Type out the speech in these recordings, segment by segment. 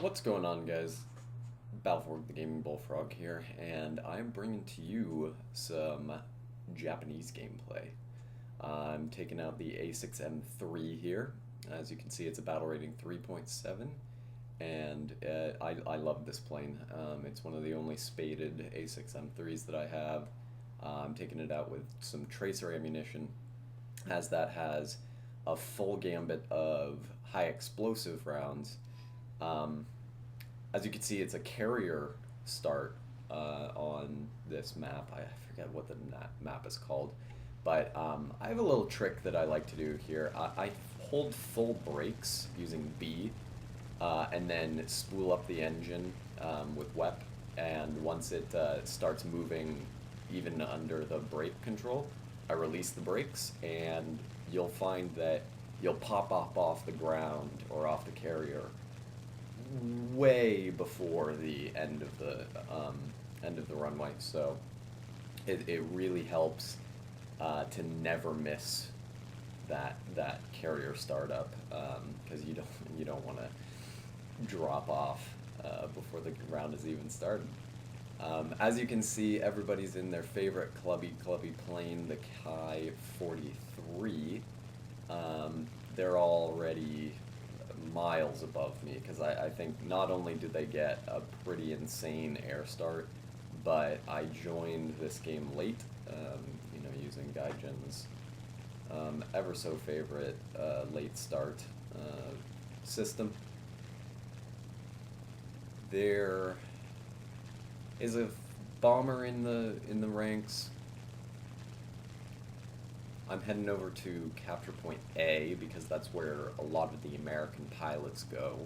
What's going on, guys? Battlefield the Gaming Bullfrog here, and I'm bringing to you some Japanese gameplay. I'm taking out the A6M3 here. As you can see, it's a battle rating 3.7, and I love this plane. It's one of the only spaded A6M3s that I have. I'm taking it out with some tracer ammunition, as that has a full gambit of high explosive rounds. Um, as you can see, it's a carrier start on this map. I forget what the map is called, but I have a little trick that I like to do here. I hold full brakes using B, and then spool up the engine with WEP, and once it starts moving even under the brake control, I release the brakes, and you'll find that you'll pop up off the ground or off the carrier way before the end of the runway. So it really helps to never miss that carrier startup, because you don't want to drop off before the round is even started. As you can see, everybody's in their favorite clubby plane, the Kai 43. They're already miles above me, because I think not only did they get a pretty insane air start, but I joined this game late, using Gaijin's ever so favorite late start system. There is a bomber in the ranks. I'm heading over to capture point A, because that's where a lot of the American pilots go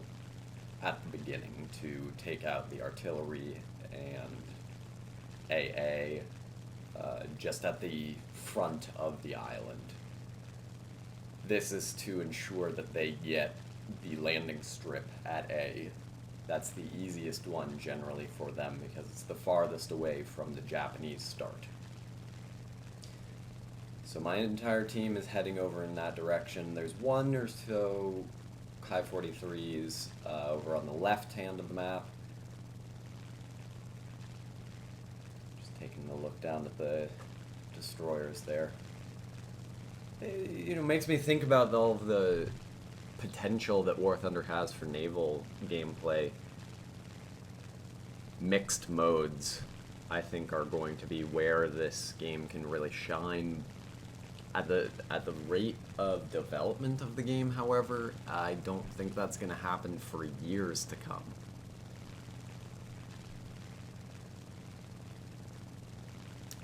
at the beginning to take out the artillery and AA, just at the front of the island. This is to ensure that they get the landing strip at A. That's the easiest one generally for them, because it's the farthest away from the Japanese start. So my entire team is heading over in that direction. There's one or so Kai 43s over on the left hand of the map. Just taking a look down at the destroyers there. It makes me think about all of the potential that War Thunder has for naval gameplay. Mixed modes, I think, are going to be where this game can really shine. At the rate of development of the game, however, I don't think that's going to happen for years to come.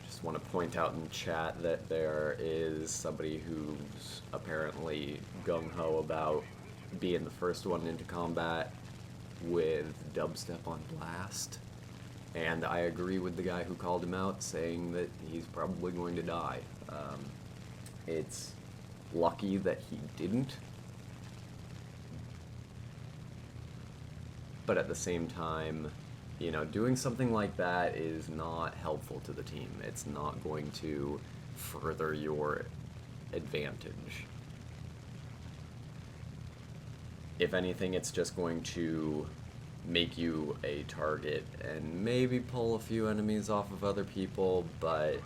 Just want to point out in chat that there is somebody who's apparently gung-ho about being the first one into combat with dubstep on blast. And I agree with the guy who called him out, saying that he's probably going to die. It's lucky that he didn't, but at the same time, doing something like that is not helpful to the team. It's not going to further your advantage. If anything, it's just going to make you a target and maybe pull a few enemies off of other people, but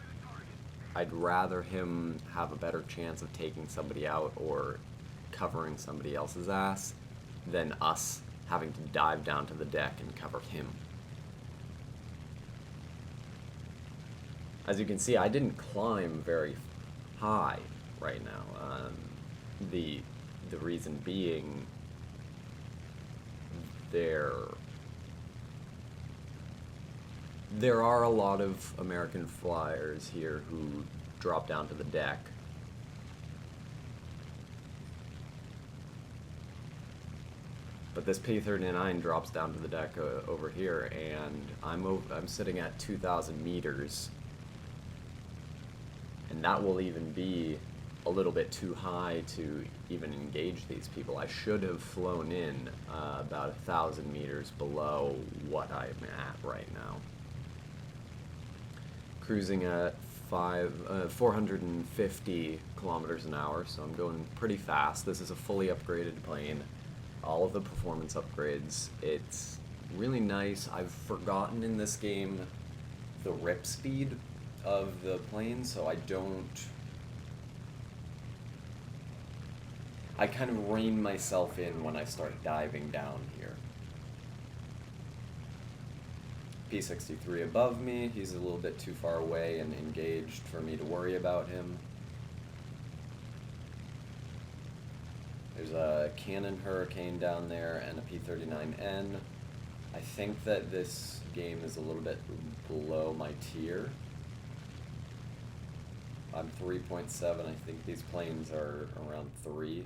I'd rather him have a better chance of taking somebody out or covering somebody else's ass than us having to dive down to the deck and cover him. As you can see, I didn't climb very high right now. The reason being, there are a lot of American flyers here who drop down to the deck. But this P-39 drops down to the deck over here, and I'm sitting at 2,000 meters. And that will even be a little bit too high to even engage these people. I should have flown in about 1,000 meters below what I'm at right now. Cruising at 450 kilometers an hour, so I'm going pretty fast. This is a fully upgraded plane. all of the performance upgrades. It's really nice. I've forgotten in this game the rip speed of the plane, so I kind of rein myself in when I start diving down here. P-63 above me, he's a little bit too far away and engaged for me to worry about him. There's a Cannon Hurricane down there and a P-39N. I think that this game is a little bit below my tier. I'm 3.7, I think these planes are around 3.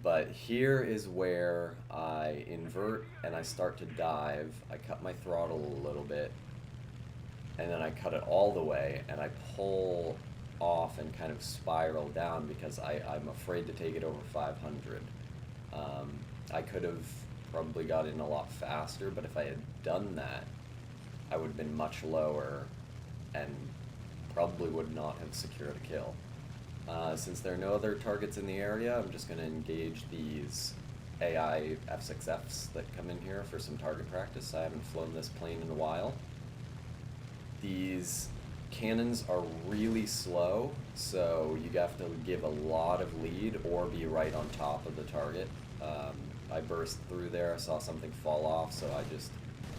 But here is where I invert and I start to dive. I cut my throttle a little bit, and then I cut it all the way, and I pull off and kind of spiral down because I'm afraid to take it over 500. I could have probably got in a lot faster, but if I had done that, I would have been much lower and probably would not have secured a kill. Since there are no other targets in the area, I'm just going to engage these AI F6Fs that come in here for some target practice. I haven't flown this plane in a while. These cannons are really slow, so you have to give a lot of lead or be right on top of the target. I burst through there, I saw something fall off, so I just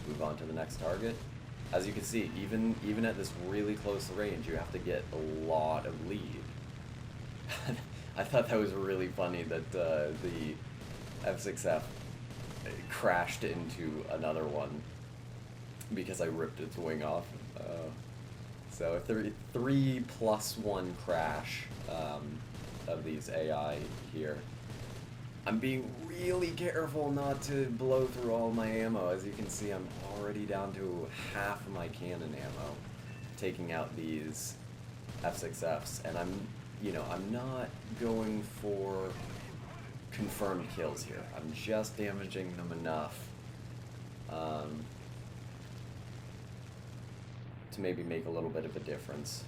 move on to the next target. As you can see, even at this really close range, you have to get a lot of lead. I thought that was really funny that the F6F crashed into another one because I ripped its wing off. So 3+1 crash of these AI here. I'm being really careful not to blow through all my ammo. As you can see, I'm already down to half of my cannon ammo, taking out these F6Fs, and I'm not going for confirmed kills here. I'm just damaging them enough to maybe make a little bit of a difference.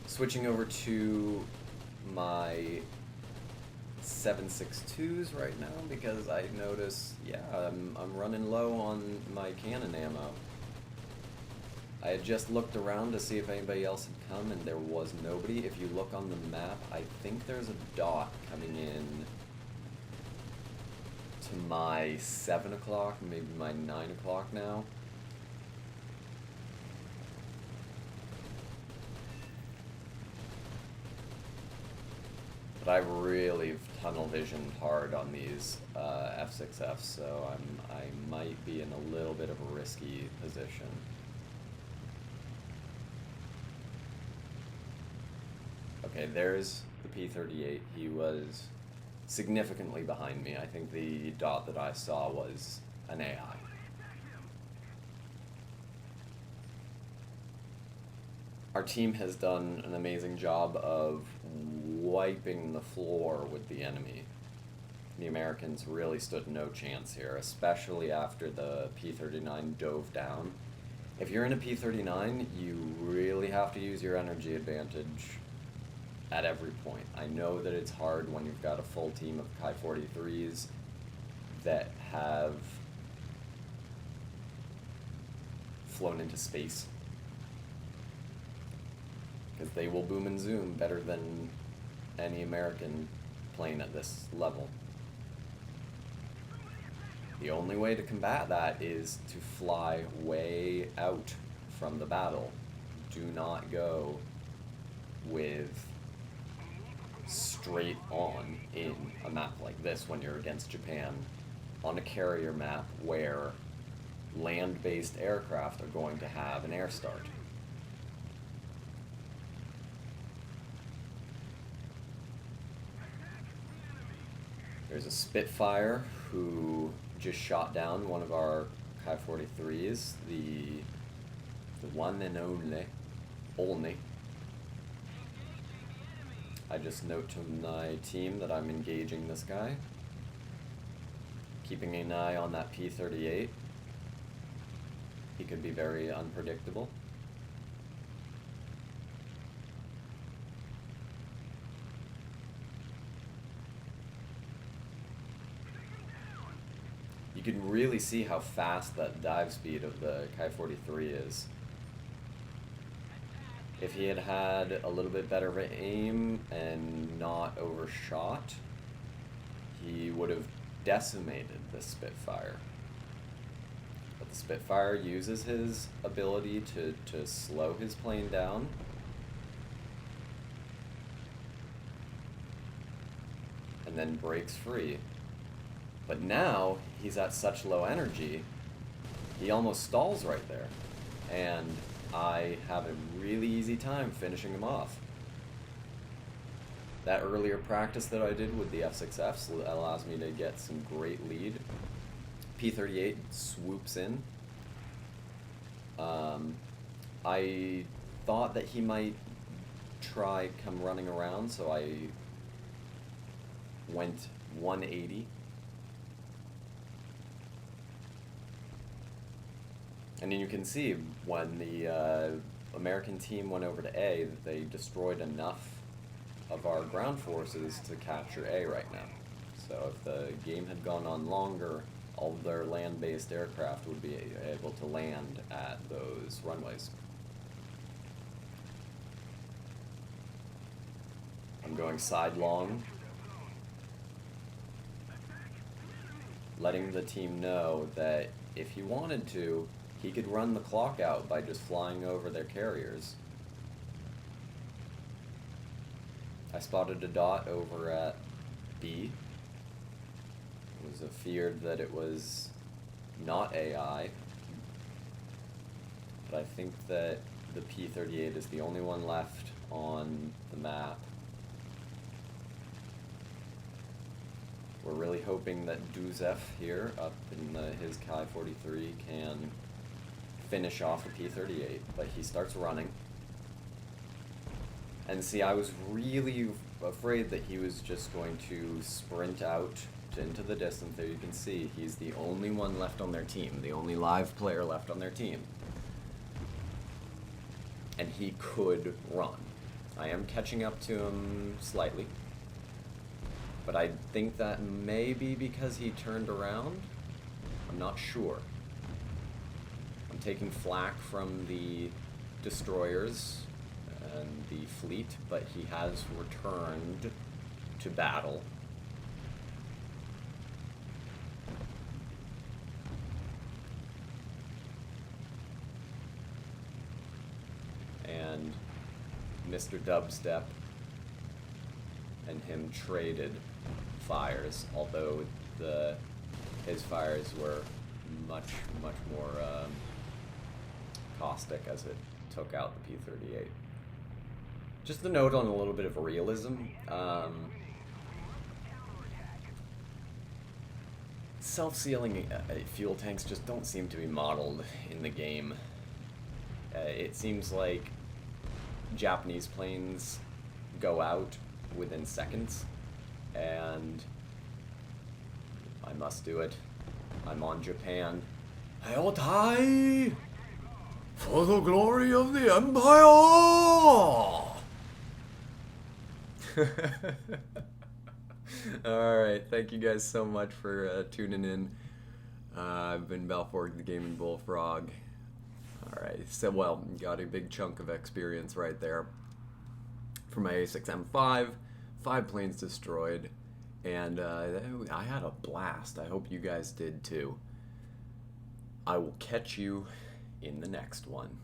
Switching over to my 7.62s right now because I notice, yeah, I'm running low on my cannon ammo. I had just looked around to see if anybody else had come, and there was nobody. If you look on the map, I think there's a dot coming in to my 7 o'clock, maybe my 9 o'clock now. But I really tunnel visioned hard on these F6Fs, so I might be in a little bit of a risky position. Okay, there's the P-38. He was significantly behind me. I think the dot that I saw was an AI. Our team has done an amazing job of wiping the floor with the enemy. The Americans really stood no chance here, especially after the P-39 dove down. If you're in a P-39, you really have to use your energy advantage at every point. I know that it's hard when you've got a full team of Ki-43s that have flown into space, because they will boom and zoom better than any American plane at this level. The only way to combat that is to fly way out from the battle. Do not go with straight on in a map like this when you're against Japan on a carrier map where land-based aircraft are going to have an air start. There's a Spitfire who just shot down one of our Ki-43s, the one and only. I just note to my team that I'm engaging this guy, keeping an eye on that P-38. He could be very unpredictable. can really see how fast that dive speed of the Kai-43 is. If he had had a little bit better of an aim and not overshot, he would have decimated the Spitfire. But the Spitfire uses his ability to slow his plane down. And then breaks free. But now, he's at such low energy, he almost stalls right there. And I have a really easy time finishing him off. That earlier practice that I did with the F6Fs allows me to get some great lead. P-38 swoops in. I thought that he might try come running around, so I went 180. And then you can see when the American team went over to A, that they destroyed enough of our ground forces to capture A right now. So if the game had gone on longer, all of their land-based aircraft would be able to land at those runways. I'm going sidelong, letting the team know that if he wanted to, he could run the clock out by just flying over their carriers. I spotted a dot over at B. It was feared that it was not AI, but I think that the P-38 is the only one left on the map. We're really hoping that Duzef here, up in his Kai-43, can finish off a P-38, but he starts running. And see, I was really afraid that he was just going to sprint out into the distance. There you can see, he's the only one left on their team, the only live player left on their team. And he could run. I am catching up to him slightly. But I think that may be because he turned around. I'm not sure. I'm taking flak from the destroyers and the fleet, but he has returned to battle. And Mr. Dubstep and him traded fires, although his fires were much more caustic as it took out the P-38. Just a note on a little bit of realism. Self-sealing fuel tanks just don't seem to be modeled in the game. It seems like Japanese planes go out within seconds, and I must do it. I'm on Japan. Hayotai! For the glory of the Empire! Alright, thank you guys so much for tuning in. I've been Balfour the Gaming Bullfrog. Alright, so well, got a big chunk of experience right there. For my A6M5, 5 planes destroyed, and I had a blast. I hope you guys did too. I will catch you in the next one.